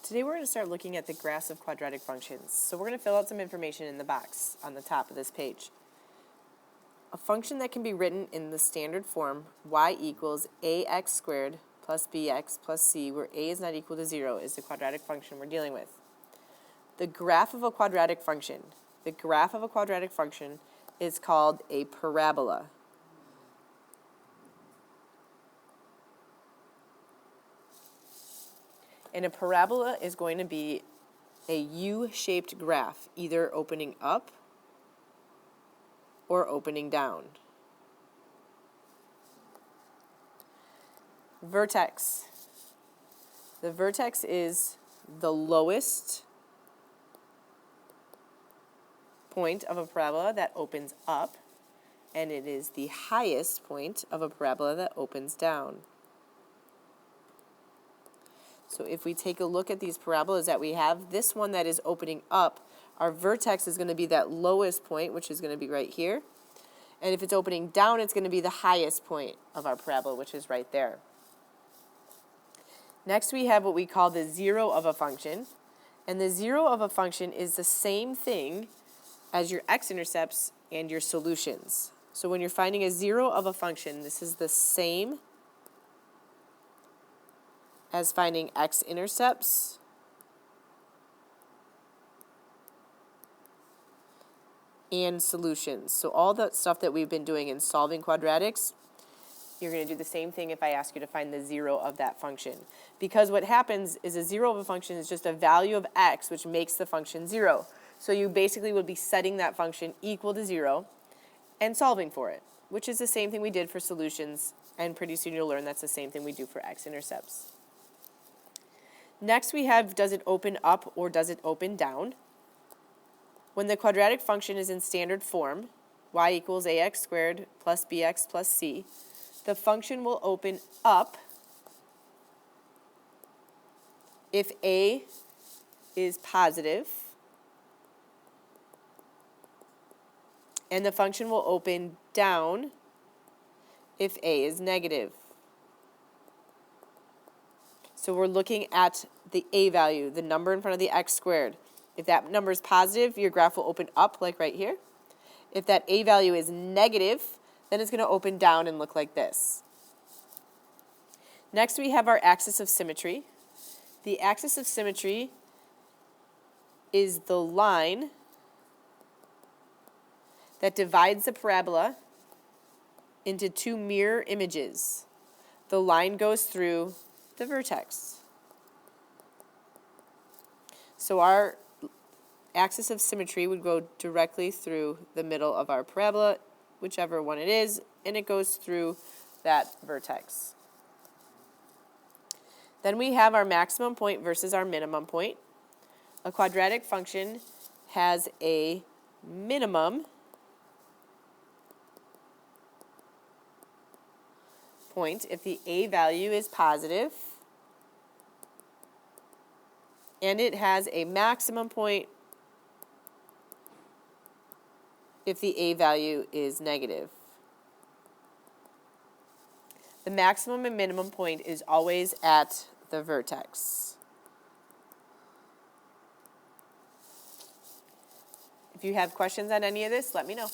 Today we're going to start looking at the graphs of quadratic functions. So we're going to fill out some information in the box on the top of this page. A function that can be written in the standard form, y equals ax squared plus bx plus c, where a is not equal to 0, is the quadratic function we're dealing with. The graph of a quadratic function. The graph of a quadratic function is called a parabola. And a parabola is going to be a U-shaped graph, either opening up or opening down. Vertex. The vertex is the lowest point of a parabola that opens up, and it is the highest point of a parabola that opens down. So if we take a look at these parabolas that we have, this one that is opening up, our vertex is going to be that lowest point, which is going to be right here. And if it's opening down, it's going to be the highest point of our parabola, which is right there. Next, we have what we call the zero of a function. And the zero of a function is the same thing as your x-intercepts and your solutions. So when you're finding a zero of a function, this is the same as finding x-intercepts and solutions. So all the stuff that we've been doing in solving quadratics, you're going to do the same thing if I ask you to find the zero of that function. Because what happens is a zero of a function is just a value of x, which makes the function 0. So you basically would be setting that function equal to 0 and solving for it, which is the same thing we did for solutions, and pretty soon you'll learn that's the same thing we do for x-intercepts. Next we have, does it open up or does it open down? When the quadratic function is in standard form, y equals ax squared plus bx plus c, the function will open up if a is positive, and the function will open down if a is negative. So we're looking at the a value, the number in front of the x squared. If that number is positive, your graph will open up like right here. If that a value is negative, then it's going to open down and look like this. Next we have our axis of symmetry. The axis of symmetry is the line that divides the parabola into two mirror images. The line goes through the vertex. So our axis of symmetry would go directly through the middle of our parabola, whichever one it is, and it goes through that vertex. Then we have our maximum point versus our minimum point. A quadratic function has a minimum point if the a value is positive, and it has a maximum point if the a value is negative. The maximum and minimum point is always at the vertex. If you have questions on any of this, let me know.